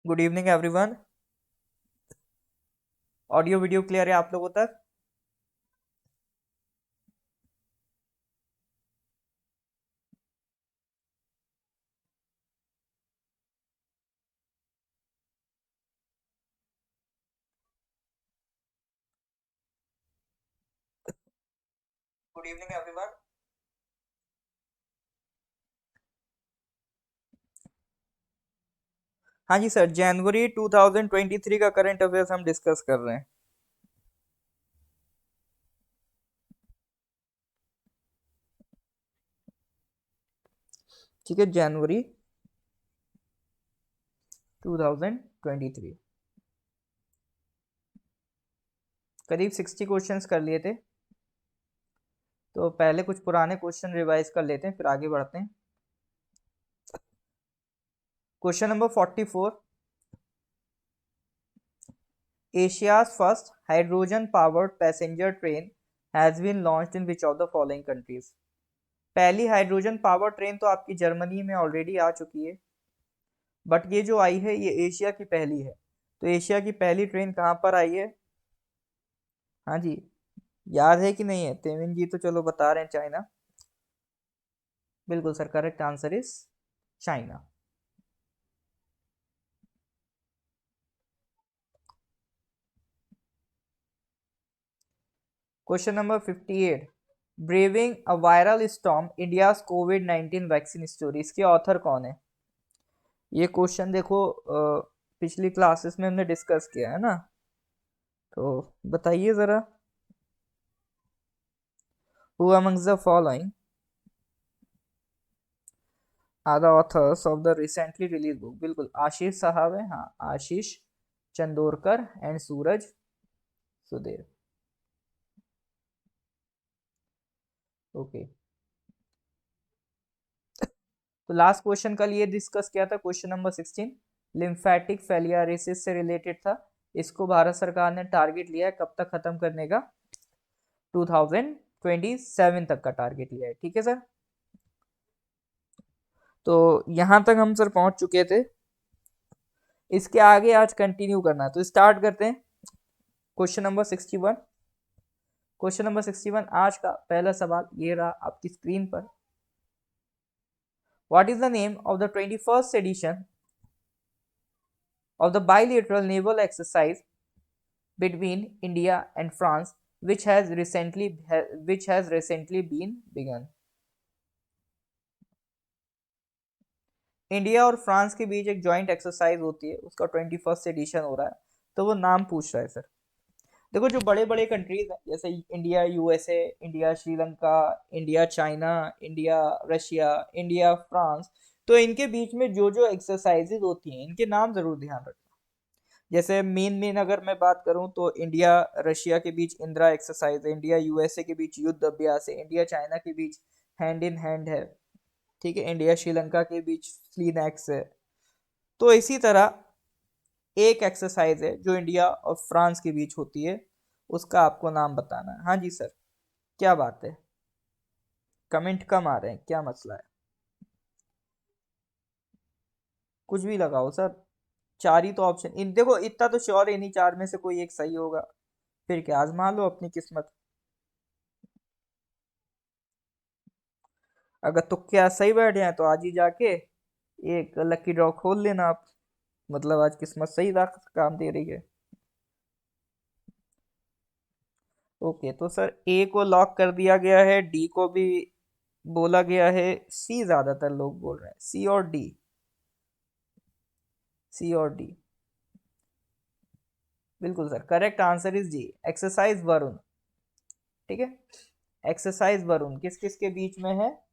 Good evening everyone. Audio video clear है आप लोगों तक? Good evening everyone. हाँ जी सर, जनवरी 2023 का करंट अफेयर्स हम डिस्कस कर रहे हैं। ठीक है, जनवरी 2023 करीब 60 क्वेश्चंस कर लिए थे। तो पहले कुछ पुराने क्वेश्चन रिवाइज कर लेते हैं, फिर आगे बढ़ते हैं। Question number 44। Asia's first hydrogen powered passenger train has been launched in which of the following countries. पहली हाइड्रोजन पावर ट्रेन तो आपकी जर्मनी में ऑलरेडी आ चुकी है, बट ये जो आई है ये एशिया की पहली है। तो एशिया की पहली ट्रेन कहाँ पर आई है? हाँ जी, याद है कि नहीं है? तेविन जी तो चलो बता रहे हैं चाइना। बिल्कुल sir, correct answer is China. Question number 58। Braving a viral storm India's Covid 19 vaccine story, इसके ऑथर कौन है? ये क्वेश्चन देखो, पिछली क्लासेस में हमने डिस्कस किया है ना, तो बताइए जरा। Who amongst the following are the authors of the recently release book? बिल्कुल आशीष साहब है, हाँ, आशीष चंदोरकर एंड सूरज सुदेव। ओके, तो लास्ट क्वेश्चन कल ये डिस्कस किया था, क्वेश्चन नंबर 16। लिम्फेटिक फेलियारिसिस से रिलेटेड था। इसको भारत सरकार ने टारगेट लिया है कब तक खत्म करने का? 2027 तक का टारगेट लिया है। ठीक है सर, तो यहां तक हम सर पहुंच चुके थे। इसके आगे आज कंटिन्यू करना है, तो स्टार्ट करते हैं। Question number 61। क्वेश्चन नंबर 61 आज का पहला सवाल ये रहा आपकी स्क्रीन पर। What is the name of the 21st edition of the bilateral naval exercise between India and France, which has recently been begun? India और फ्रांस के बीच एक जॉइंट एक्सरसाइज होती है, उसका 21st एडिशन हो रहा है। तो वो नाम पूछ रहा है सर। देखो, जो बड़े बड़े कंट्रीज हैं जैसे India USA, India Sri Lanka, India China, India Russia, India France, तो इनके बीच में जो जो एक्सरसाइजेज होती हैं इनके नाम जरूर ध्यान रखना। जैसे मेन मेन अगर मैं बात करूं तो इंडिया रशिया के बीच इंदिरा एक्सरसाइज है, इंडिया यूएसए के बीच युद्ध अभ्यास है, इंडिया चाइना के बीच हैंड इन हैंड है, ठीक है, इंडिया श्रीलंका के बीच स्लीनैक्स है। तो इसी तरह एक एक्सरसाइज है जो इंडिया और फ्रांस के बीच होती है, उसका आपको नाम बताना है। हाँ जी सर, क्या बात है, कमेंट कम आ रहे हैं, क्या मसला है? कुछ भी लगाओ सर, चार ही तो ऑप्शन इन, देखो इतना तो श्योर है, इन्हीं चार में से कोई एक सही होगा। फिर क्या, आजमा लो अपनी किस्मत। अगर तुक्के आज सही बैठ जाए तो आज ही जाके एक लकी ड्रॉ खोल लेना आप, मतलब आज किस्मत सही काम दे रही है। ओके, तो सर ए को लॉक कर दिया गया है, डी को भी बोला गया है, सी ज्यादातर लोग बोल रहे हैं, सी और डी, सी और डी। बिल्कुल sir, correct answer is D, exercise Varun. ठीक है, एक्सरसाइज वरुण किस किस के बीच में है?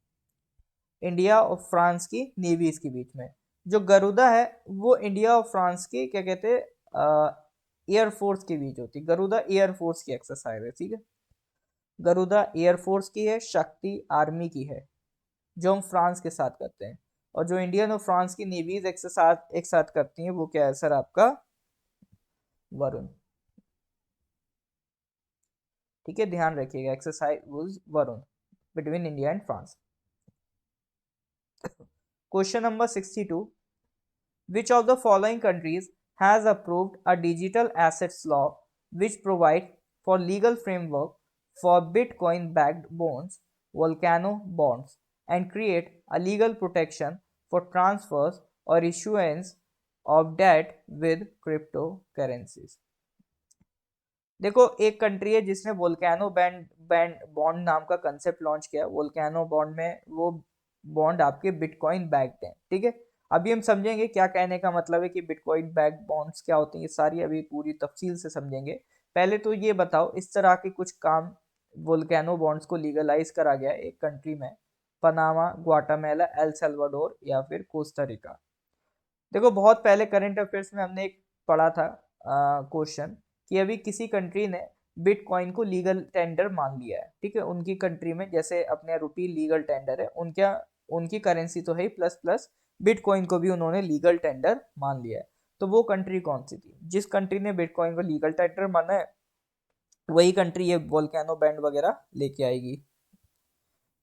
इंडिया और फ्रांस की नेवीज के बीच में। जो गरुदा है वो इंडिया और फ्रांस की क्या कहते हैं, एयरफोर्स के बीच होती है। गरुदा एयरफोर्स की एक्सरसाइज है, ठीक है। गरुदा एयरफोर्स की है, शक्ति आर्मी की है, जो हम फ्रांस के साथ करते हैं। और जो इंडियन और फ्रांस की नेवीज एक्सरसाइज एक साथ करती हैं वो क्या है सर आपका? वरुण। ठीक है, ध्यान रखिएगा, exercise Varun between India and France. Question number 62। Which of the following countries has approved a digital assets law which provide for legal framework for Bitcoin backed bonds, volcano bonds, and create a legal protection for transfers or issuance of debt with cryptocurrencies? देखो, एक country है जिसने volcano band band bond नाम का concept launch किया। Volcano bond में वो bond आपके बिटकॉइन बैक्ड हैं, ठीक है। अभी हम समझेंगे क्या कहने का मतलब है कि बिटकॉइन बैक्ड बॉन्ड्स क्या होते हैं, ये सारी अभी पूरी तफसील से समझेंगे। पहले तो ये बताओ, इस तरह के कुछ काम वोल्केनो बॉन्ड्स को लीगलाइज करा गया एक कंट्री में, पनामा, ग्वाटामेला, एल सल्वाडोर या फिर कोस्टा रिका। देखो, बहुत पहले करंट अफेयर्स में हमने एक पढ़ा था क्वेश्चन कि अभी किसी कंट्री ने बिटकॉइन को लीगल टेंडर मान लिया है, ठीक है। उनकी कंट्री में जैसे अपने रुपी लीगल टेंडर है, उनका उनकी करेंसी तो है प्लस प्लस बिटकॉइन को भी उन्होंने लीगल टेंडर मान लिया है। तो वो कंट्री कौन सी थी? जिस कंट्री ने बिटकॉइन को लीगल टेंडर माना है वही कंट्री ये वोल्केनो बैंड वगैरह लेके आएगी।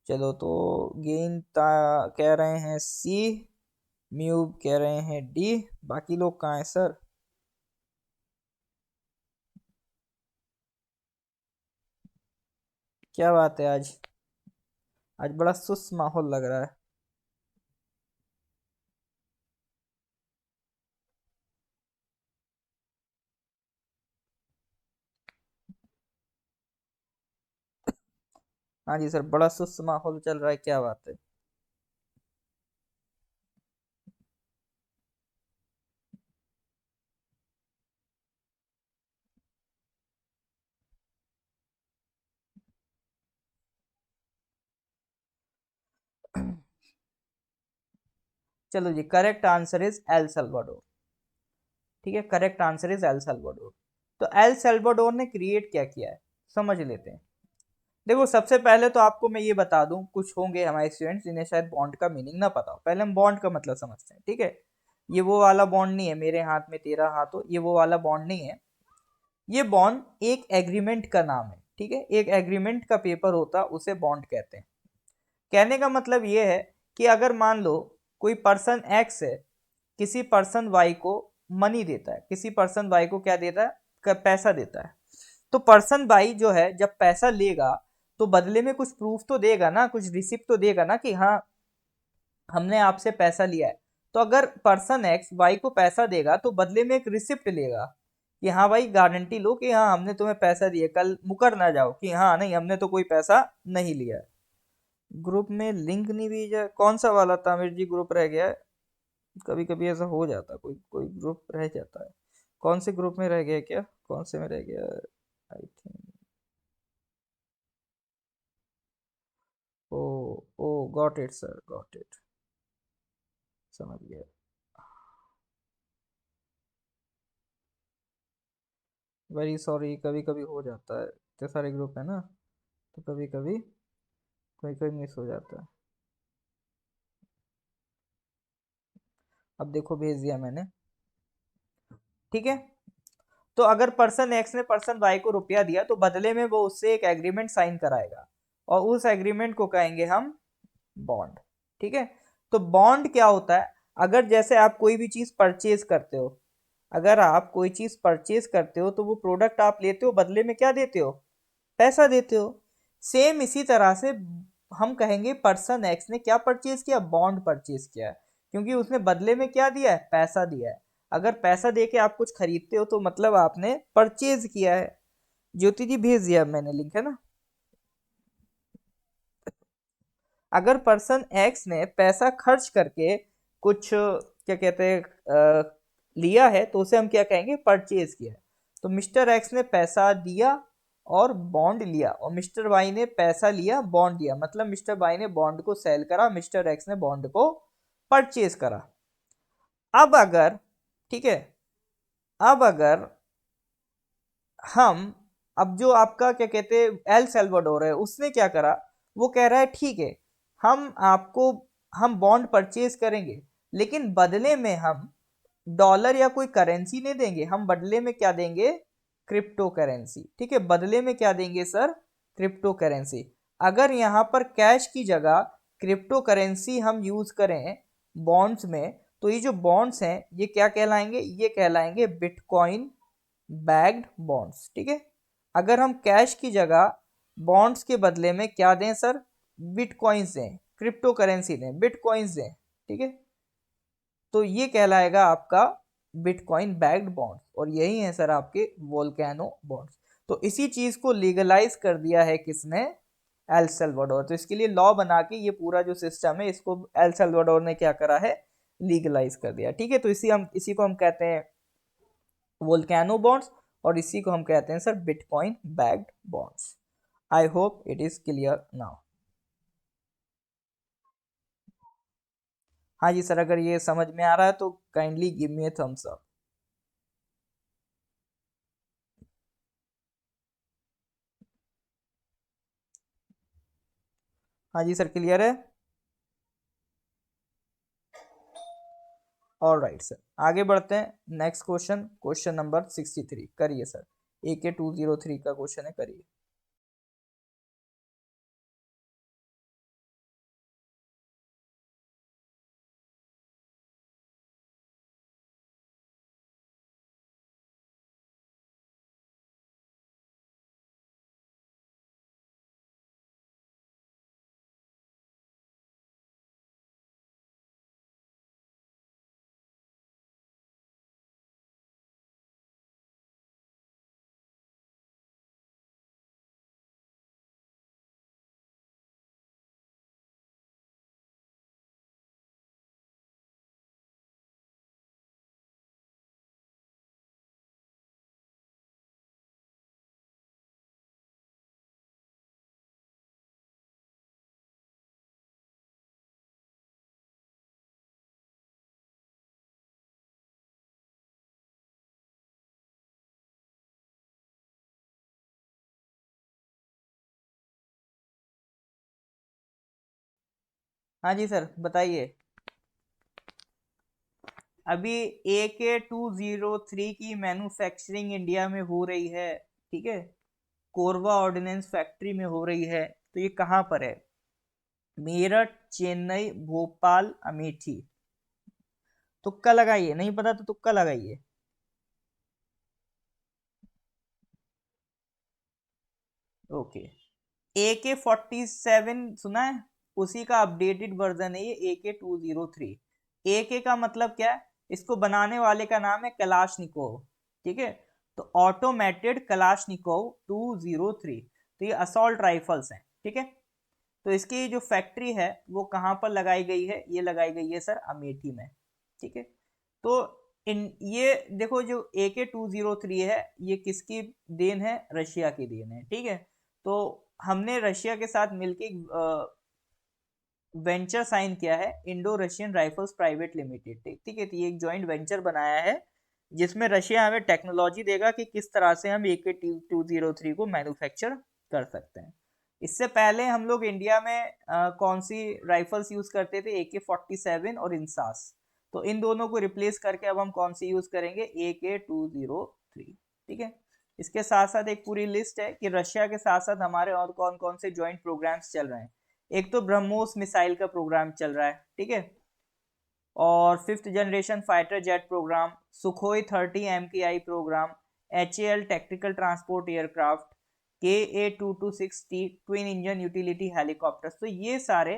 चलो, तो गेन कह रहे हैं सी, म्यूब कह रहे हैं डी, बाकी लोग कहाँ हैं सर? क्या बात है, आज आज बड़ा सुस्त माहौल लग रहा है। हाँ जी सर, बड़ा सुस्त माहौल चल रहा है, क्या बात है। चलो जी, correct answer is El Salvador. ठीक है, correct answer is El Salvador. तो एल सल्वाडोर ने क्रिएट क्या किया है, समझ लेते हैं। देखो, सबसे पहले तो आपको मैं ये बता दूं, कुछ होंगे हमारे स्टूडेंट्स जिन्हें शायद बॉन्ड का मीनिंग ना पता हो। पहले हम बॉन्ड का मतलब समझते हैं, ठीक है। ये वो वाला बॉन्ड नहीं है, मेरे हाथ में तेरा हाथ हो, ये वो वाला बॉन्ड नहीं है। ये बॉन्ड एक एग्रीमेंट का नाम है, ठीक है। एक एग्रीमेंट का पेपर होता, उसे बॉन्ड कहते हैं। कहने का मतलब ये है कि अगर मान लो कोई पर्सन एक्स है, किसी पर्सन वाई को मनी देता है, किसी पर्सन वाई को क्या देता है, पैसा देता है। तो पर्सन वाई जो है जब पैसा लेगा तो बदले में कुछ प्रूफ तो देगा ना, कुछ रिसिप्ट तो देगा ना कि हाँ हमने आपसे पैसा लिया है। तो अगर पर्सन एक्स वाई को पैसा देगा तो बदले में एक रिसिप्ट लेगा कि हाँ भाई गारंटी लो कि हाँ हमने तुम्हें पैसा दिया, कल मुकर ना जाओ कि हाँ नहीं हमने तो कोई पैसा नहीं लिया है। ग्रुप में लिंक नहीं भेजा, कौन सा वाला तामिर जी ग्रुप रह गया है? कभी कभी ऐसा हो जाता है, कोई कोई ग्रुप रह जाता है। कौन से ग्रुप में रह गया, क्या कौन से में रह गया? I think, oh oh got it sir, got it, समझ गया। वेरी सॉरी, कभी कभी हो जाता है, इतने सारे ग्रुप है ना, तो कभी कभी कोई कोई मिस हो जाता है। अब देखो, भेज दिया मैंने, ठीक है। तो अगर पर्सन एक्स ने पर्सन वाई को रुपया दिया तो बदले में वो उससे एक एग्रीमेंट साइन कराएगा, और उस एग्रीमेंट को कहेंगे हम बॉन्ड, ठीक है। तो बॉन्ड क्या होता है? अगर जैसे आप कोई भी चीज परचेज करते हो, अगर आप कोई चीज परचेज करते हो तो वो प्रोडक्ट आप लेते हो, बदले में क्या देते हो? पैसा देते हो। सेम इसी तरह से हम कहेंगे पर्सन एक्स ने क्या परचेज किया? बॉन्ड परचेज किया है, क्योंकि उसने बदले में क्या दिया है? पैसा दिया है। अगर पैसा दे के आप कुछ खरीदते हो तो मतलब आपने परचेज किया है। ज्योति जी भेज दिया मैंने लिंक, है ना। अगर पर्सन एक्स ने पैसा खर्च करके कुछ क्या कहते हैं लिया है तो उसे हम क्या कहेंगे? परचेज किया है। तो मिस्टर एक्स ने पैसा दिया और बॉन्ड लिया, और मिस्टर वाई ने पैसा लिया बॉन्ड दिया, मतलब मिस्टर वाई ने बॉन्ड को सेल करा, मिस्टर एक्स ने बॉन्ड को परचेज करा। अब अगर, ठीक है, अब अगर हम, अब जो आपका क्या कहते हैं एल सेल्वाडोर है, उसने क्या करा? वो कह रहा है ठीक है, हम आपको, हम बॉन्ड परचेज करेंगे, लेकिन बदले में हम डॉलर या कोई करेंसी नहीं देंगे, हम बदले में क्या देंगे? क्रिप्टो करेंसी, ठीक है। बदले में क्या देंगे सर? Crypto currency. अगर यहां पर कैश की जगह क्रिप्टो करेंसी हम यूज करें बॉन्ड्स में, तो ये जो बॉन्ड्स हैं ये क्या कहलाएंगे, ये कहलाएंगे बिटकॉइन बैग्ड बॉन्ड्स। ठीक है, अगर हम कैश की जगह बॉन्ड्स के बदले में क्या दें सर, बिटकॉइंस दें, क्रिप्टो करेंसी दें, बिटकॉइंस दें, ठीक है, तो ये कहलाएगा आपका बिटकॉइन बैग्ड बॉन्ड्स, और यही है सर आपके वोल्केनो बॉन्ड्स। तो इसी चीज को लीगलाइज कर दिया है किसने, एल सल्वाडोर। तो इसके लिए लॉ बना के ये पूरा जो सिस्टम है इसको एल सल्वाडोर ने क्या करा है, लीगलाइज कर दिया। ठीक है, तो इसी को हम कहते हैं वोल्केनो बॉन्ड्स, और इसी को हम कहते हैं sir bitcoin bagged bonds. I hope it is clear now. हाँ जी सर, अगर ये समझ में आ रहा है तो काइंडली गिव मी ए थम्स अप। हाँ जी सर, क्लियर है। ऑल राइट सर, आगे बढ़ते हैं। नेक्स्ट क्वेश्चन, क्वेश्चन नंबर 63 करिए सर। AK 203 का क्वेश्चन है, करिए। हाँ जी सर, बताइए। अभी AK 203 की मैन्युफैक्चरिंग इंडिया में हो रही है, ठीक है, कोरबा ऑर्डिनेंस फैक्ट्री में हो रही है। तो ये कहाँ पर है, मेरठ, चेन्नई, भोपाल, अमेठी। तुक्का लगाइए, नहीं पता तो तुक्का लगाइए। ओके, AK 47 सुना है, उसी का अपडेटेड वर्जन है ये AK 203। AK का मतलब क्या है, इसको बनाने वाले का नाम है कलाशनिकोव। ठीक है, तो ऑटोमेटेड कलाशनिकोव 203। तो ये असॉल्ट राइफल्स हैं। ठीक है, तो इसकी जो फैक्ट्री है वो कहाँ पर लगाई गई है, ये लगाई गई है सर अमेठी में। ठीक है, तो इन ये देखो जो AK 203 है ये किसकी देन है, रशिया की देन है। ठीक है, तो हमने रशिया के साथ मिलके वेंचर साइन किया है, Indo Russian rifles private limited. ठीक है, तो ये एक जॉइंट वेंचर बनाया है जिसमें रशिया हमें टेक्नोलॉजी देगा कि किस तरह से हम AK 203 को मैन्युफैक्चर कर सकते हैं। इससे पहले हम लोग इंडिया में कौन सी राइफल्स यूज करते थे, AK 47 और इंसास। तो इन दोनों को रिप्लेस करके अब हम कौन सी यूज करेंगे, AK 203। ठीक है, इसके साथ साथ एक पूरी लिस्ट है कि रशिया के साथ साथ हमारे और कौन कौन से ज्वाइंट प्रोग्राम्स चल रहे हैं। एक तो ब्रह्मोस मिसाइल का प्रोग्राम चल रहा है, ठीक है, और 5th generation fighter jet programme, Sukhoi 30 MKI programme, HAL tactical transport aircraft, KA 226T twin engine utility helicopters. तो ये सारे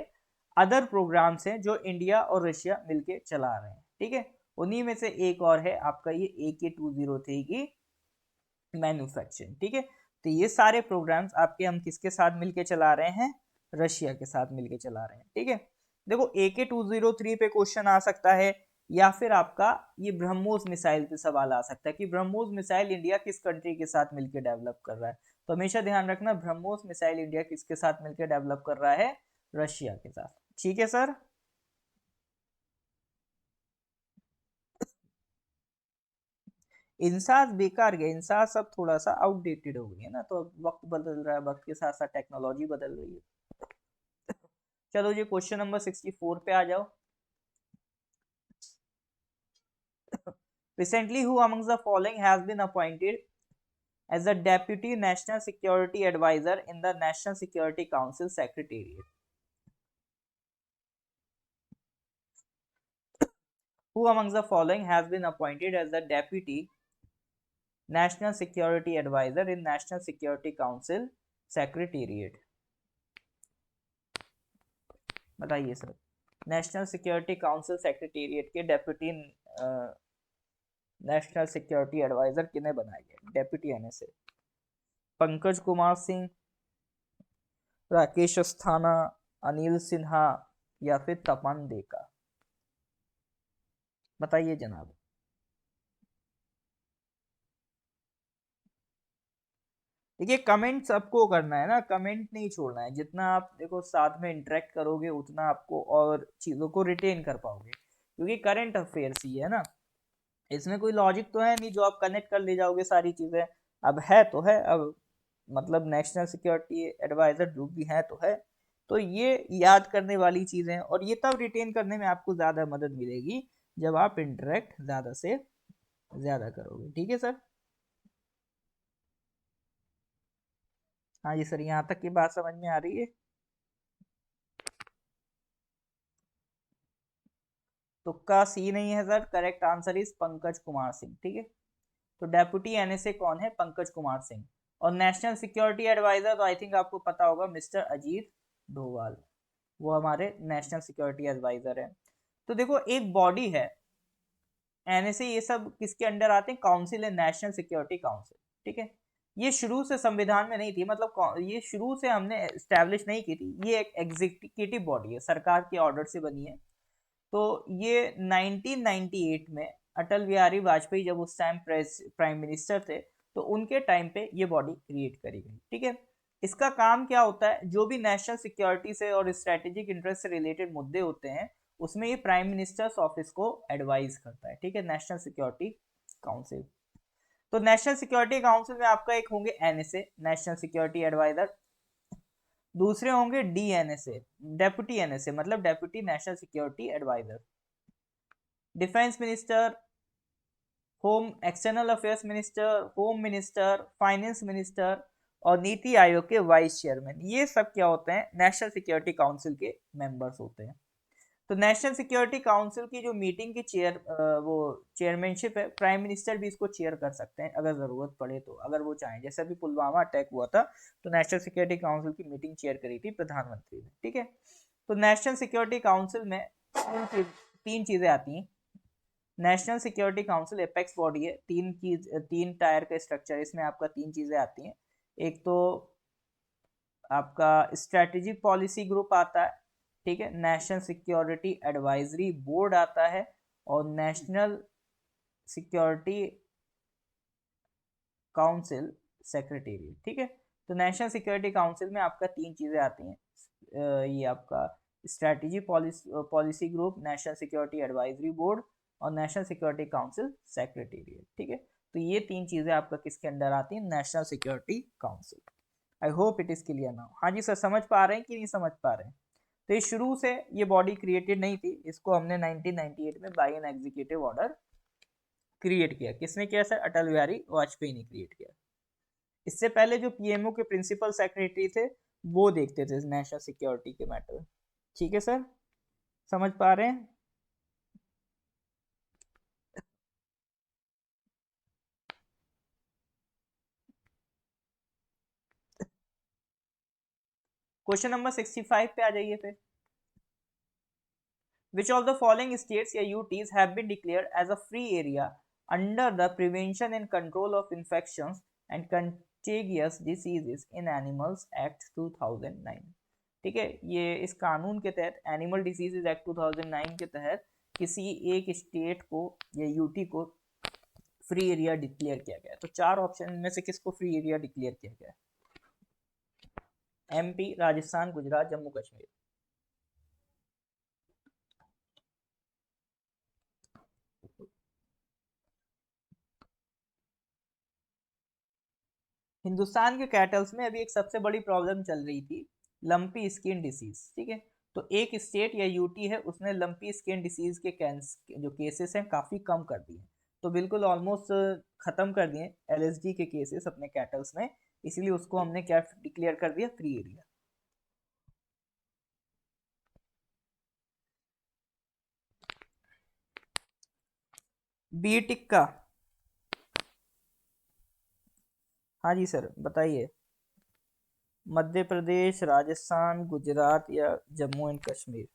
अदर प्रोग्राम्स हैं जो इंडिया और रशिया मिलके चला रहे हैं। ठीक है, उन्हीं में से एक और है आपका ये AK 203 की मैन्युफैक्चरिंग। ठीक है, तो ये सारे प्रोग्राम्स आपके हम किसके साथ मिलके चला रहे हैं, रशिया के साथ मिलके चला रहे हैं। ठीक है, देखो AK 203 पे क्वेश्चन आ सकता है, या फिर आपका ये ब्रह्मोस मिसाइल पे सवाल आ सकता है कि ब्रह्मोस मिसाइल इंडिया किस कंट्री के साथ मिलकर डेवलप कर रहा है। तो हमेशा ध्यान रखना, ब्रह्मोस मिसाइल इंडिया किसके साथ मिलकर डेवलप कर रहा है, रशिया के साथ। ठीक है सर। इंसास बेकार गया, इंसास अब थोड़ा सा आउटडेटेड हो गई है ना, तो अब वक्त बदल रहा है, वक्त के साथ साथ टेक्नोलॉजी बदल रही है। चलो जी, क्वेश्चन नंबर 64 पे आ जाओ। Recently, who amongst the following has been appointed as the Deputy National Security Advisor in the National Security Council Secretariat? Who amongst the following has been appointed as the Deputy National Security Advisor in National Security Council Secretariat? बताइए sir, national security council secretariat के deputy national security adviser किन्हें बनाया गया? Deputy NSA Pankaj Kumar Singh, Rakesh Asthana, Anil Sinha या फिर तपन डेका? बताइए जनाब। देखिए कमेंट सबको करना है ना, कमेंट नहीं छोड़ना है। जितना आप देखो साथ में इंटरेक्ट करोगे उतना आपको और चीज़ों को रिटेन कर पाओगे, क्योंकि करंट अफेयर्स ही है ना, इसमें कोई लॉजिक तो है नहीं जो आप कनेक्ट कर ले जाओगे सारी चीज़ें। अब है तो है, अब मतलब नेशनल सिक्योरिटी एडवाइजर जो भी है तो है, तो ये याद करने वाली चीज़ें हैं और ये तब रिटेन करने में आपको ज़्यादा मदद मिलेगी जब आप इंटरेक्ट ज़्यादा से ज़्यादा करोगे। ठीक है सर? हाँ जी सर, यहाँ तक की बात समझ में आ रही है? तुक्का सी नहीं है sir, correct answer is Pankaj Kumar Singh. ठीक है, तो डेप्यूटी एनएसए कौन है? पंकज कुमार सिंह। और नेशनल सिक्योरिटी एडवाइजर तो आई थिंक आपको पता होगा, मिस्टर अजीत डोवाल, वो हमारे नेशनल सिक्योरिटी एडवाइजर है। तो देखो एक बॉडी है एनएसए, ये सब किसके अंडर आते हैं? काउंसिल है, नेशनल सिक्योरिटी काउंसिल। ठीक है, ये शुरू से संविधान में नहीं थी, मतलब ये शुरू से हमने एस्टेब्लिश नहीं की थी, ये एक एग्जीक्यूटिव बॉडी है, सरकार के ऑर्डर से बनी है। तो ये 1998 में अटल बिहारी वाजपेयी जब उस टाइम प्राइम मिनिस्टर थे, तो उनके टाइम पे ये बॉडी क्रिएट करी गई। ठीक है, इसका काम क्या होता है? जो भी नेशनल सिक्योरिटी से और स्ट्रेटेजिक इंटरेस्ट से रिलेटेड मुद्दे होते हैं उसमें ये प्राइम मिनिस्टर्स ऑफिस को एडवाइज करता है। ठीक है, नेशनल सिक्योरिटी काउंसिल। तो नेशनल सिक्योरिटी काउंसिल में आपका एक होंगे एनएसए, नेशनल सिक्योरिटी एडवाइजर, दूसरे होंगे डीएनएसए, डेप्यूटी एनएसए मतलब deputy national security adviser, defence minister, home external affairs minister, home minister, finance minister और नीति आयोग के वाइस चेयरमैन, ये सब क्या होते हैं? नेशनल सिक्योरिटी काउंसिल के मेंबर्स होते हैं। तो नेशनल सिक्योरिटी काउंसिल की जो मीटिंग की वो चेयरमैनशिप है, प्राइम मिनिस्टर भी इसको चेयर कर सकते हैं अगर जरूरत पड़े तो, अगर वो चाहें। जैसे अभी पुलवामा अटैक हुआ था तो नेशनल सिक्योरिटी काउंसिल की मीटिंग चेयर करी थी प्रधानमंत्री ने। ठीक है, तो नेशनल सिक्योरिटी काउंसिल में तीन चीजें आती हैं। National security council apex body है, तीन टायर का स्ट्रक्चर, इसमें आपका तीन चीजें आती हैं। एक तो आपका स्ट्रेटेजिक पॉलिसी ग्रुप आता है, ठीक है, नेशनल सिक्योरिटी एडवाइजरी बोर्ड आता है और नेशनल सिक्योरिटी काउंसिल सेक्रेटेरिएट। ठीक है, तो नेशनल सिक्योरिटी काउंसिल में आपका तीन चीज़ें आती हैं, ये आपका strategy policy group, national security advisory board और नेशनल सिक्योरिटी काउंसिल सेक्रेटेरिएट। ठीक है, तो ये तीन चीज़ें आपका किसके अंडर आती हैं? National security council. I hope it is clear now. हाँ जी सर, समझ पा रहे हैं कि नहीं समझ पा रहे हैं? तो ये शुरू से ये बॉडी क्रिएटेड नहीं थी, इसको हमने 1998 में by an executive order create किया। किसने किया सर? अटल बिहारी वाजपेयी ने क्रिएट किया। इससे पहले जो पीएमओ के प्रिंसिपल सेक्रेटरी थे वो देखते थे नेशनल सिक्योरिटी के मैटर। ठीक है सर, समझ पा रहे हैं? क्वेश्चन नंबर 65 पे आ जाइए फिर। Which of the following states या UTs have been declared as a free area under the Prevention and Control of Infections and Contagious Diseases in Animals Act 2009? ठीक है, ये इस कानून के तहत, एनिमल डिजीजेज एक्ट 2009 के तहत किसी एक स्टेट को या यूटी को फ्री एरिया डिक्लेयर किया गया। तो चार ऑप्शन में से किसको फ्री एरिया डिक्लेयर किया गया? एमपी, राजस्थान, गुजरात, जम्मू कश्मीर। हिंदुस्तान के कैटल्स में अभी एक सबसे बड़ी प्रॉब्लम चल रही थी, लंपी स्किन डिसीज। ठीक है, तो एक स्टेट या यूटी है उसने लंपी स्किन डिसीज के जो केसेस हैं काफ़ी कम कर दिए, तो बिल्कुल ऑलमोस्ट ख़त्म कर दिए एलएसडी के केसेस अपने कैटल्स में, इसीलिए उसको हमने क्या डिक्लेयर कर दिया? Free area. बी टिक्का। हाँ जी सर बताइए। मध्य प्रदेश, राजस्थान, गुजरात या जम्मू एंड कश्मीर।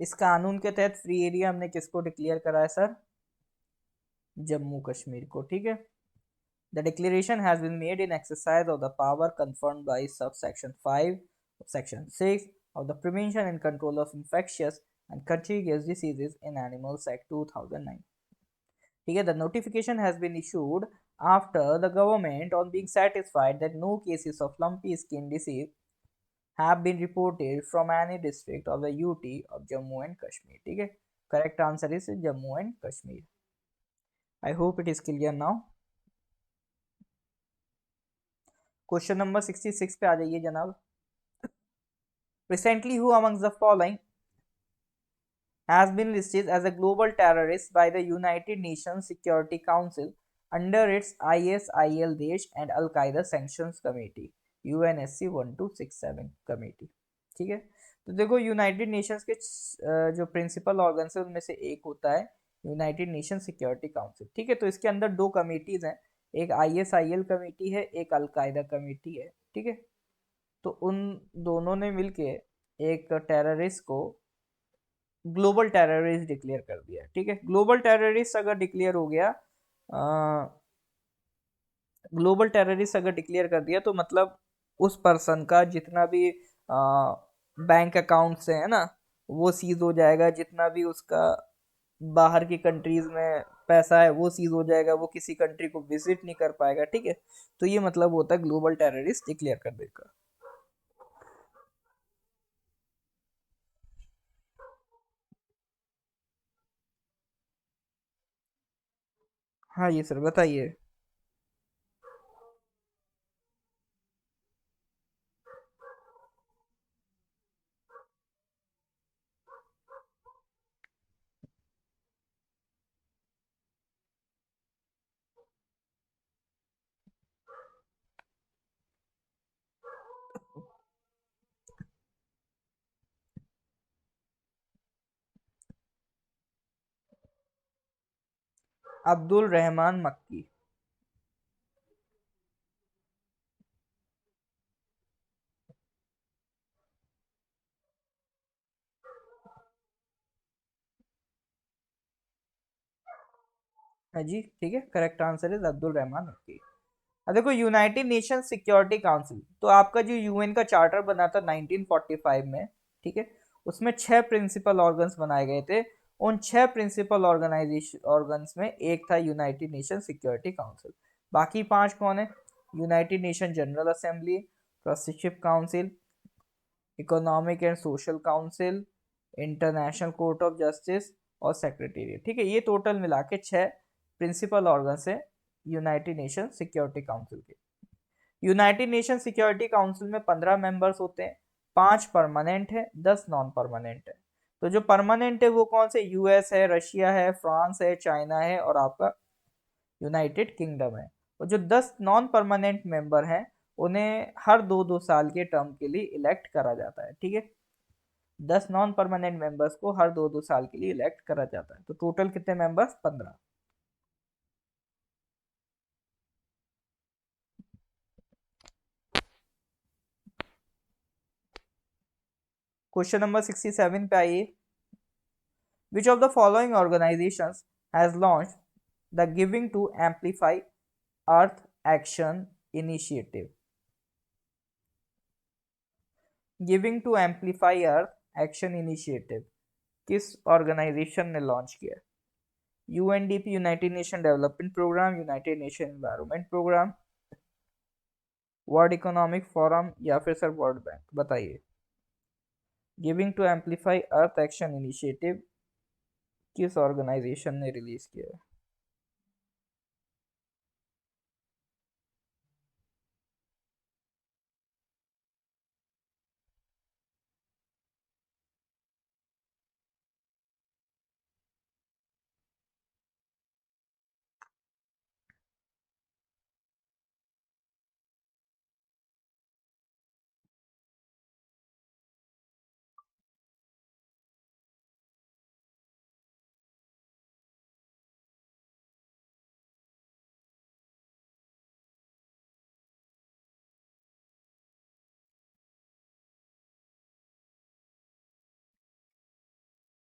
इस कानून के तहत फ्री एरिया हमने किसको डिक्लेयर करा है सर? जम्मू कश्मीर को, ठीक है। The declaration has been made in exercise of the power conferred by subsection 5 of section 6 of the Prevention and Control of Infectious and Contagious Diseases in Animals Act 2009. ठीक है, the notification has been issued after the government on being satisfied that no cases of lumpy skin disease have been reported from any district of the UT of Jammu and Kashmir. ठीक है, correct answer is Jammu and Kashmir. I hope it is clear now. Question number 66 पे आ जाइए जनाब। Recently, who amongst the following has been listed as a global terrorist by the United Nations Security Council under its ISIL Desh and Al Qaeda Sanctions Committee UNSC 1267 committee. ठीक है, तो देखो United Nations के जो principal organ है उनमें से एक होता है यूनाइटेड नेशन सिक्योरिटी काउंसिल। ठीक है, तो इसके अंदर दो कमेटीज हैं, एक ISIL कमेटी है, एक अल कायदा कमेटी है। ठीक है, तो उन दोनों ने मिलके एक टेररिस्ट को ग्लोबल टेररिस्ट डिक्लेयर कर दिया। ठीक है, ग्लोबल टेररिस्ट अगर डिक्लेयर हो गया, ग्लोबल टेररिस्ट अगर डिक्लेयर कर दिया तो मतलब उस पर्सन का जितना भी बैंक अकाउंट्स है ना, वो सीज हो जाएगा। जितना भी उसका बाहर की कंट्रीज में पैसा है वो सीज हो जाएगा, वो किसी कंट्री को विजिट नहीं कर पाएगा। ठीक है, तो ये मतलब होता है ग्लोबल टेररिस्ट डिक्लेयर कर देगा। हाँ ये सर बताइए। अब्दुल रहमान मक्की। हाँ जी ठीक है, correct answer is Abdul Rahman मक्की। अब देखो यूनाइटेड नेशन सिक्योरिटी काउंसिल, तो आपका जो यूएन का चार्टर बना था 1945 में, ठीक है, उसमें 6 प्रिंसिपल ऑर्गन्स बनाए गए थे। उन 6 प्रिंसिपल ऑर्गेनाइजेशन ऑर्गन्स में एक था यूनाइटेड नेशन सिक्योरिटी काउंसिल। बाकी 5 कौन है? United nation general assembly, trusteeship council, economic and social council, international court of justice और सेक्रेटेरिएट। ठीक है, ये टोटल मिला के 6 प्रिंसिपल ऑर्गन्स है यूनाइटेड नेशन सिक्योरिटी काउंसिल के। यूनाइटेड नेशन सिक्योरिटी काउंसिल में 15 मेंबर्स होते हैं, 5 परमानेंट है, 10 नॉन परमानेंट है। तो जो परमानेंट है वो कौन से? यूएस है, रशिया है, फ्रांस है, चाइना है और आपका यूनाइटेड किंगडम है। और जो 10 नॉन परमानेंट मेंबर हैं उन्हें हर 2-2 साल के टर्म के लिए इलेक्ट करा जाता है। ठीक है, 10 नॉन परमानेंट मेंबर्स को हर 2-2 साल के लिए इलेक्ट करा जाता है। तो टोटल कितने मेंबर्स? 15। क्वेश्चन नंबर 67 पे आइए। Which of the following organisations has launch the giving to amplify earth action initiative? Giving to amplify earth action initiative किस ऑर्गेनाइजेशन ने लॉन्च किया? UNDP, United Nation development programme, United Nation environment programme, world economic forum या फिर sir world bank? बताइए। Giving to amplify earth action initiative किस organisation ने release किया है?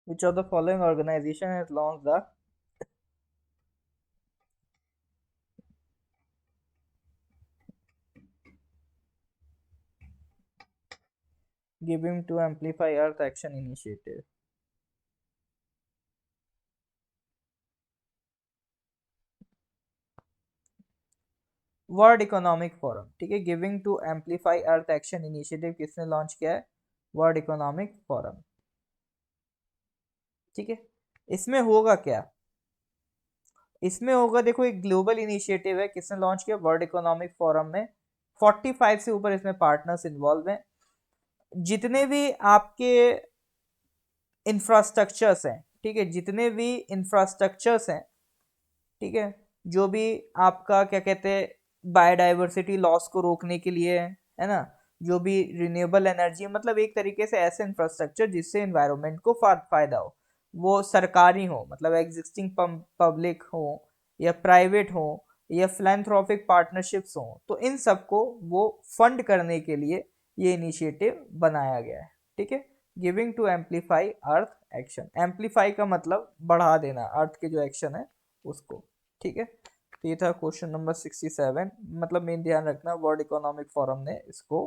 Which of the following organization has launched the Giving to Amplify Earth Action Initiative? World economic forum, ठीक है। Giving to amplify earth action initiative किसने launch किया है? World economic forum, ठीक है। इसमें होगा क्या? इसमें होगा, देखो एक ग्लोबल इनिशिएटिव है, किसने लॉन्च किया? वर्ल्ड इकोनॉमिक फोरम में 45 से ऊपर इसमें पार्टनर्स इन्वॉल्व हैं। जितने भी आपके इंफ्रास्ट्रक्चर्स हैं, ठीक है, जितने भी इंफ्रास्ट्रक्चर्स हैं, ठीक है, जो भी आपका क्या कहते हैं बायोडाइवर्सिटी लॉस को रोकने के लिए है ना, जो भी रिन्यूएबल एनर्जी, मतलब एक तरीके से ऐसे इंफ्रास्ट्रक्चर जिससे एनवायरनमेंट को फायदा हो, वो सरकारी हो, मतलब एग्जिस्टिंग पब्लिक हो या प्राइवेट हो या फिलैंथ्रोपिक पार्टनरशिप्स हो, तो इन सबको वो फंड करने के लिए ये इनिशिएटिव बनाया गया है, ठीक है। Giving to amplify earth action, amplify का मतलब बढ़ा देना अर्थ के जो एक्शन है उसको, ठीक है। तो ये था क्वेश्चन नंबर 67, मतलब मेन ध्यान रखना वर्ल्ड इकोनॉमिक फोरम ने इसको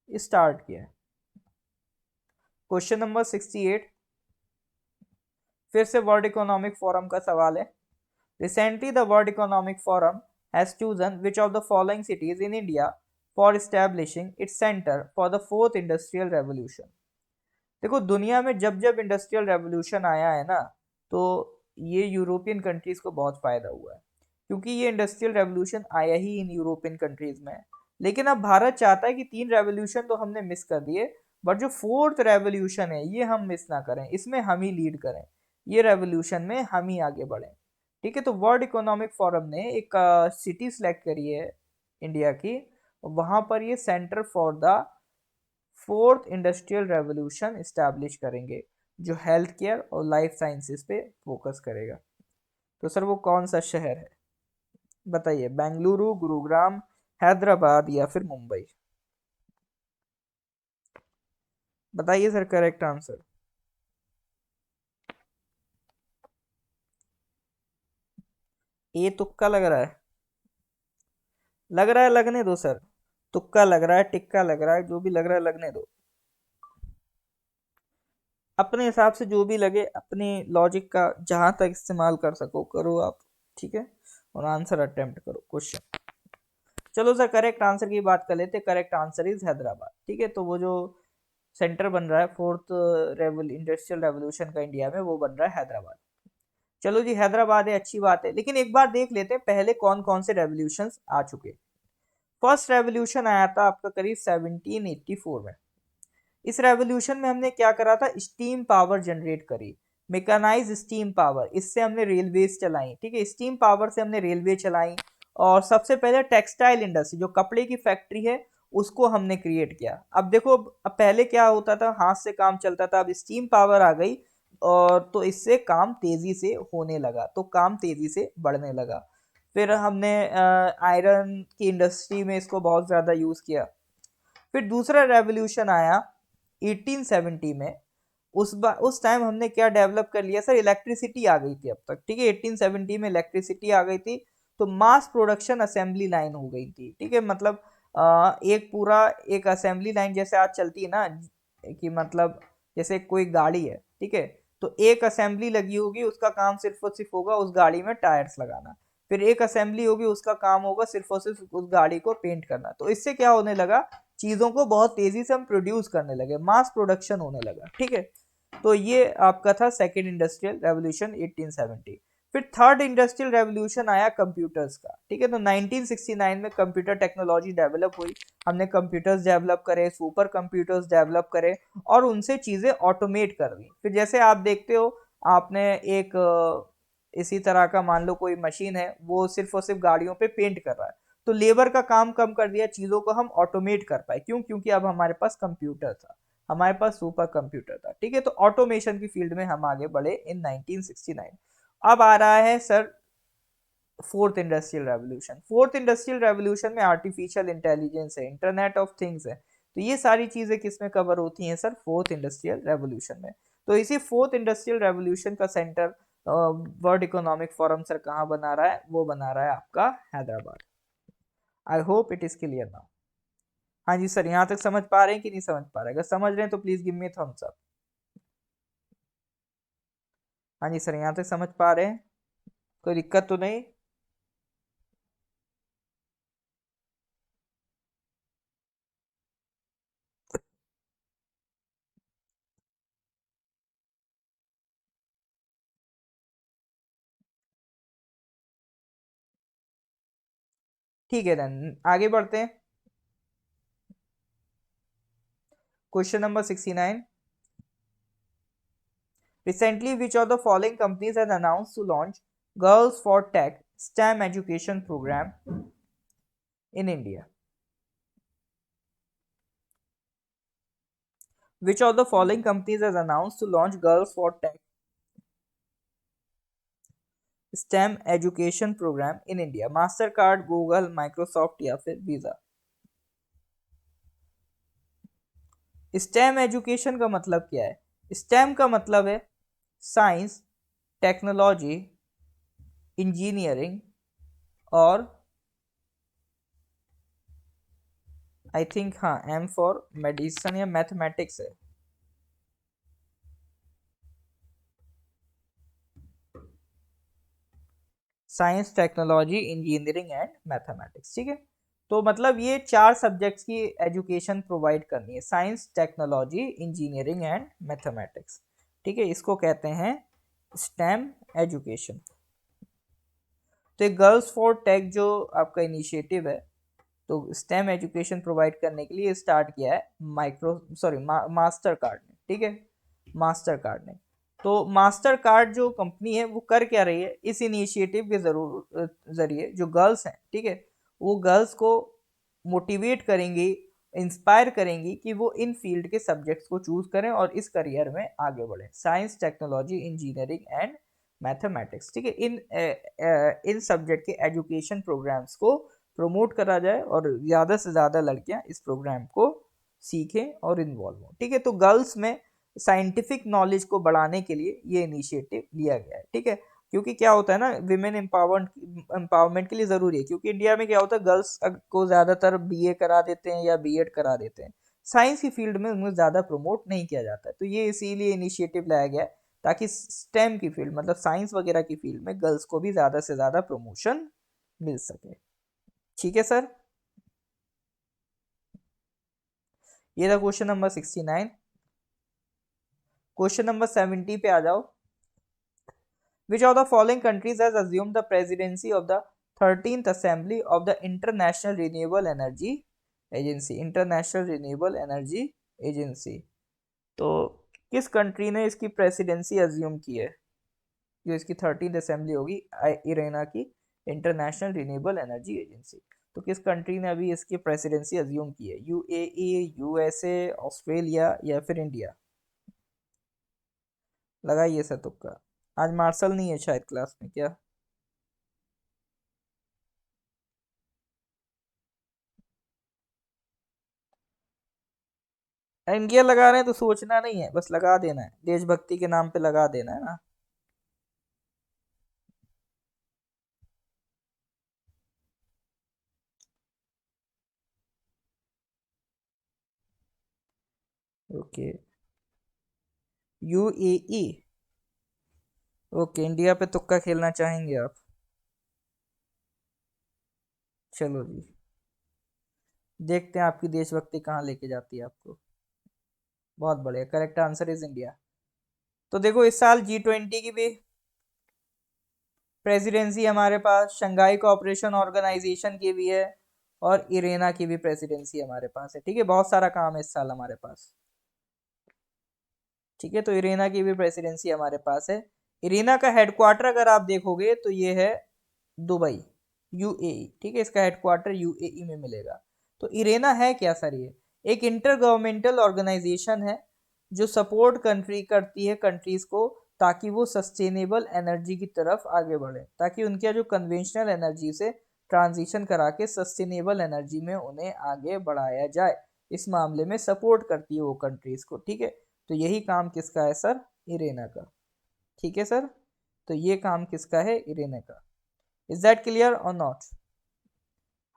स्टार्ट किया है। क्वेश्चन नंबर 68 फिर से वर्ल्ड इकोनॉमिक फोरम का सवाल है। Recently the world economic forum has chosen which of the following cities in India for establishing its centre for the fourth industrial revolution. देखो दुनिया में जब जब इंडस्ट्रियल रेवोल्यूशन आया है ना, तो ये यूरोपियन कंट्रीज को बहुत फायदा हुआ है, क्योंकि ये इंडस्ट्रियल रेवोल्यूशन आया ही इन यूरोपियन कंट्रीज में। लेकिन अब भारत चाहता है कि 3 रेवोल्यूशन तो हमने मिस कर दिए, बट जो फोर्थ रेवोल्यूशन है ये हम मिस ना करें, इसमें हम ही लीड करें, ये रेवोल्यूशन में हम ही आगे बढ़ें, ठीक है। तो वर्ल्ड इकोनॉमिक फोरम ने एक सिटी सेलेक्ट करी है इंडिया की, वहां पर ये centre for the fourth industrial revolution establish करेंगे, जो हेल्थ केयर और लाइफ साइंसेस पे फोकस करेगा। तो सर वो कौन सा शहर है बताइए? बेंगलुरु, गुरुग्राम, हैदराबाद या फिर मुंबई? बताइए सर करेक्ट आंसर। ये तुक्का लग रहा है? लग रहा है, लगने दो सर। तुक्का लग रहा है, टिक्का लग रहा है, जो भी लग रहा है लगने दो। अपने हिसाब से जो भी लगे, अपनी लॉजिक का जहां तक इस्तेमाल कर सको करो आप, ठीक है। और आंसर अटेम्प्ट करो क्वेश्चन। चलो सर करेक्ट आंसर की बात कर लेते हैं। करेक्ट आंसर इज हैदराबाद, ठीक है। तो वो जो सेंटर बन रहा है फोर्थ इंडस्ट्रियल रेवोल्यूशन का इंडिया में, वो बन रहा है हैदराबाद। चलो जी हैदराबाद है, अच्छी बात है, लेकिन एक बार देख लेते हैं पहले कौन कौन से रेवोल्यूशन आ चुके। फर्स्ट रेवोल्यूशन आया था आपका करीब 1784 में। इस रेवोल्यूशन में हमने क्या करा था? स्टीम पावर जनरेट करी, मेकानाइज स्टीम पावर, इससे हमने रेलवेज चलाई, ठीक है। स्टीम पावर से हमने रेलवे चलाई, और सबसे पहले टेक्सटाइल इंडस्ट्री, जो कपड़े की फैक्ट्री है, उसको हमने क्रिएट किया। अब देखो, अब पहले क्या होता था, हाथ से काम चलता था, अब स्टीम पावर आ गई, और तो इससे काम तेजी से होने लगा, तो काम तेजी से बढ़ने लगा। फिर हमने आयरन की इंडस्ट्री में इसको बहुत ज़्यादा यूज़ किया। फिर दूसरा रेवोल्यूशन आया 1870 में। उस टाइम हमने क्या डेवलप कर लिया सर? इलेक्ट्रिसिटी आ गई थी अब तक, ठीक है। 1870 में इलेक्ट्रिसिटी आ गई थी, तो मास प्रोडक्शन असेंबली लाइन हो गई थी, ठीक है। मतलब एक पूरा एक असेंबली लाइन जैसे आज चलती है ना, कि मतलब जैसे कोई गाड़ी है, ठीक है, तो एक असेंबली लगी होगी, उसका काम सिर्फ और सिर्फ होगा उस गाड़ी में टायर्स लगाना। फिर एक असेंबली होगी, उसका काम होगा सिर्फ और सिर्फ उस गाड़ी को पेंट करना। तो इससे क्या होने लगा, चीज़ों को बहुत तेज़ी से हम प्रोड्यूस करने लगे, मास प्रोडक्शन होने लगा, ठीक है। तो ये आपका था सेकेंड इंडस्ट्रियल रेवोल्यूशन 1870। फिर थर्ड इंडस्ट्रियल रेवोल्यूशन आया कंप्यूटर्स का, ठीक है। तो 1969 में कंप्यूटर टेक्नोलॉजी डेवलप हुई, हमने कंप्यूटर्स डेवलप करे, सुपर कंप्यूटर्स डेवलप करे, और उनसे चीज़ें ऑटोमेट कर दी। फिर जैसे आप देखते हो, आपने एक इसी तरह का मान लो कोई मशीन है, वो सिर्फ और सिर्फ गाड़ियों पे पेंट कर रहा है, तो लेबर का काम कम कर दिया, चीज़ों को हम ऑटोमेट कर पाए। क्यों? क्योंकि अब हमारे पास कंप्यूटर था, हमारे पास सुपर कंप्यूटर था, ठीक है। तो ऑटोमेशन की फील्ड में हम आगे बढ़े इन 1969। अब आ रहा है sir fourth industrial revolution. Fourth industrial revolution में आर्टिफिशियल इंटेलिजेंस है, इंटरनेट ऑफ थिंग्स है, तो ये सारी चीजें किस में कवर होती हैं सर? फोर्थ इंडस्ट्रियल रेवोल्यूशन में। तो इसी फोर्थ इंडस्ट्रियल रेवोल्यूशन का centre world economic forum sir कहाँ बना रहा है? वो बना रहा है आपका Hyderabad. I hope it is clear now. हाँ जी सर, यहाँ तक समझ पा रहे हैं कि नहीं समझ पा रहे हैं? अगर समझ रहे हैं तो please give me thumbs up. हाँ जी सर, यहाँ तक समझ पा रहे हैं? कोई दिक्कत तो नहीं? ठीक है देन आगे बढ़ते हैं। Question number 69। Recently, which of the following companies has announced to launch Girls for Tech STEM education program in India? Which of the following companies has announced to launch Girls for Tech STEM education program in India? Mastercard, Google, Microsoft या फिर Visa? STEM education का मतलब क्या है? STEM का मतलब है science, technology, engineering और आई थिंक हाँ एम फॉर मेडिसिन या मैथमेटिक्स है। Science, technology, engineering and mathematics. ठीक है, तो मतलब ये चार सब्जेक्ट्स की एजुकेशन प्रोवाइड करनी है, science, technology, engineering and mathematics. ठीक है, इसको कहते हैं स्टेम एजुकेशन। तो गर्ल्स फॉर टेक जो आपका इनिशिएटिव है, तो स्टेम एजुकेशन प्रोवाइड करने के लिए स्टार्ट किया है मास्टर कार्ड ने। ठीक है, मास्टर कार्ड ने। तो मास्टर कार्ड जो कंपनी है वो कर क्या रही है? इस इनिशिएटिव के जरिए जो गर्ल्स हैं, ठीक है, वो गर्ल्स को मोटिवेट करेंगी, इंस्पायर करेंगी कि वो इन फील्ड के सब्जेक्ट्स को चूज करें और इस करियर में आगे बढ़ें, science, technology, engineering and mathematics. ठीक है, इन सब्जेक्ट के एजुकेशन प्रोग्राम्स को प्रमोट करा जाए और ज़्यादा से ज़्यादा लड़कियां इस प्रोग्राम को सीखें और इन्वॉल्व हों। ठीक है, तो गर्ल्स में साइंटिफिक नॉलेज को बढ़ाने के लिए ये इनिशिएटिव लिया गया है। ठीक है, क्योंकि क्या होता है ना, विमेन एम्पावरमेंट के लिए ज़रूरी है, क्योंकि इंडिया में क्या होता है, गर्ल्स को ज़्यादातर बीए करा देते हैं या बीएड करा देते हैं, साइंस की फील्ड में उन्हें ज़्यादा प्रमोट नहीं किया जाता है। तो ये इसीलिए इनिशिएटिव लाया गया है ताकि स्टेम की फील्ड मतलब साइंस वगैरह की फील्ड में गर्ल्स को भी ज़्यादा से ज़्यादा प्रमोशन मिल सके। ठीक है सर, ये था क्वेश्चन नंबर 69। क्वेश्चन नंबर 70 पे आ जाओ। Which of the following countries has assumed the presidency of the 13th Assembly of the International Renewable Energy Agency? International renewable energy agency. तो किस कंट्री ने इसकी प्रेसिडेंसी अज्यूम की है? जो इसकी 13th असेंबली होगी इरेना की, इंटरनेशनल रिन्यूएबल एनर्जी एजेंसी। तो किस कंट्री ने अभी इसकी प्रेसिडेंसी अज्यूम की है? यूएई, यूएसए, ऑस्ट्रेलिया या फिर इंडिया? लगाइए सर तुक्का। आज मार्शल नहीं है शायद क्लास में क्या? इंडिया लगा रहे हैं तो सोचना नहीं है, बस लगा देना है, देशभक्ति के नाम पे लगा देना है ना। Okay, UAE. ओके, इंडिया पे तुक्का खेलना चाहेंगे आप? चलो जी, देखते हैं आपकी देशभक्ति कहाँ लेके जाती है आपको। बहुत बढ़िया, करेक्ट आंसर इज इंडिया। तो देखो इस साल G20 की भी प्रेसिडेंसी हमारे पास, शंघाई कोऑपरेशन ऑर्गेनाइजेशन की भी है और इरेना की भी प्रेसिडेंसी हमारे पास है। ठीक है, बहुत सारा काम है इस साल हमारे पास। ठीक है, तो इरेना की भी प्रेसिडेंसी हमारे पास है। इरेना का हेडक्वार्टर अगर आप देखोगे तो ये है दुबई, यूएई। ठीक है, इसका हेडक्वार्टर यूएई में मिलेगा। तो इरेना है क्या सर? ये एक इंटर गवर्नमेंटल ऑर्गेनाइजेशन है जो सपोर्ट कंट्री करती है कंट्रीज को, ताकि वो सस्टेनेबल एनर्जी की तरफ आगे बढ़े, ताकि उनके जो कन्वेंशनल एनर्जी से ट्रांजिशन करा के सस्टेनेबल एनर्जी में उन्हें आगे बढ़ाया जाए। इस मामले में सपोर्ट करती है वो कंट्रीज को, ठीक है। तो यही काम किसका है सर, इरेना का, ठीक है सर। तो ये काम किसका है, इरेना का। इज दैट क्लियर और नॉट?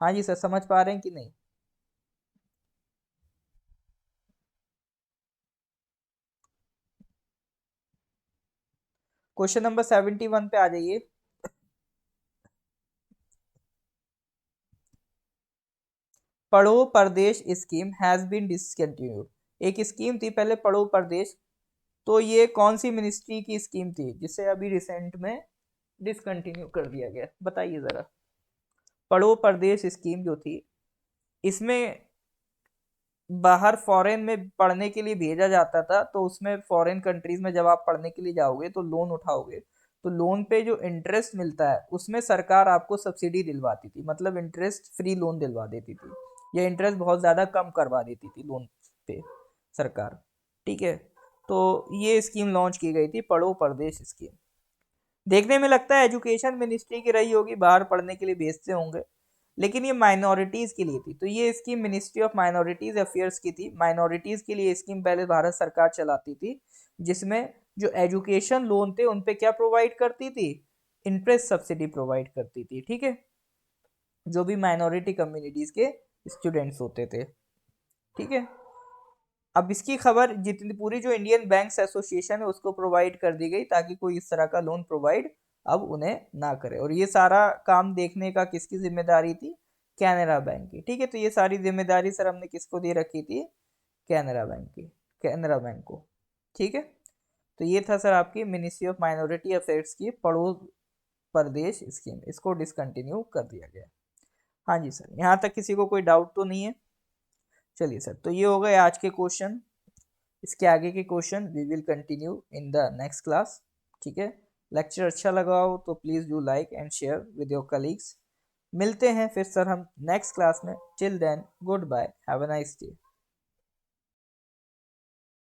हाँ जी सर, समझ पा रहे हैं कि नहीं? क्वेश्चन नंबर 71 पे आ जाइए। पढ़ो परदेश स्कीम हैज बीन डिसकंटिन्यूड। एक स्कीम थी पहले, पढ़ो परदेश, तो ये कौन सी मिनिस्ट्री की स्कीम थी जिसे अभी रिसेंट में डिसकंटिन्यू कर दिया गया, बताइए जरा। पढ़ो परदेश स्कीम जो थी, इसमें बाहर फॉरेन में पढ़ने के लिए भेजा जाता था, तो उसमें फॉरेन कंट्रीज में जब आप पढ़ने के लिए जाओगे तो लोन उठाओगे, तो लोन पे जो इंटरेस्ट मिलता है उसमें सरकार आपको सब्सिडी दिलवाती थी, मतलब इंटरेस्ट फ्री लोन दिलवा देती थी, या इंटरेस्ट बहुत ज़्यादा कम करवा देती थी लोन पे सरकार, ठीक है। तो ये स्कीम लॉन्च की गई थी, पढ़ो परदेश स्कीम। देखने में लगता है एजुकेशन मिनिस्ट्री की रही होगी, बाहर पढ़ने के लिए भेजते होंगे, लेकिन ये माइनॉरिटीज़ के लिए थी। तो ये scheme ministry of minorities affairs की थी, माइनॉरिटीज़ के लिए स्कीम पहले भारत सरकार चलाती थी, जिसमें जो एजुकेशन लोन थे उन पे क्या प्रोवाइड करती थी, इंटरेस्ट सब्सिडी प्रोवाइड करती थी, ठीक है, जो भी माइनॉरिटी कम्युनिटीज़ के स्टूडेंट्स होते थे, ठीक है। अब इसकी खबर जितनी पूरी जो इंडियन बैंक्स एसोसिएशन है उसको प्रोवाइड कर दी गई, ताकि कोई इस तरह का लोन प्रोवाइड अब उन्हें ना करे। और ये सारा काम देखने का किसकी जिम्मेदारी थी, कैनरा बैंक की, ठीक है। तो ये सारी जिम्मेदारी सर हमने किसको दे रखी थी, कैनरा बैंक की, कैनरा बैंक को, ठीक है। तो ये था सर आपकी मिनिस्ट्री ऑफ माइनॉरिटी अफेयर्स की पड़ोस प्रदेश स्कीम, इसको डिसकंटिन्यू कर दिया गया। हाँ जी सर, यहाँ तक किसी को कोई डाउट तो नहीं है? चलिए सर, तो ये हो गए आज के क्वेश्चन। इसके आगे के question we will continue in the next class, ठीक है। लेक्चर अच्छा लगा हो तो please do like and share with your colleagues. मिलते हैं फिर सर हम नेक्स्ट क्लास में। Till then good bye, have a nice day.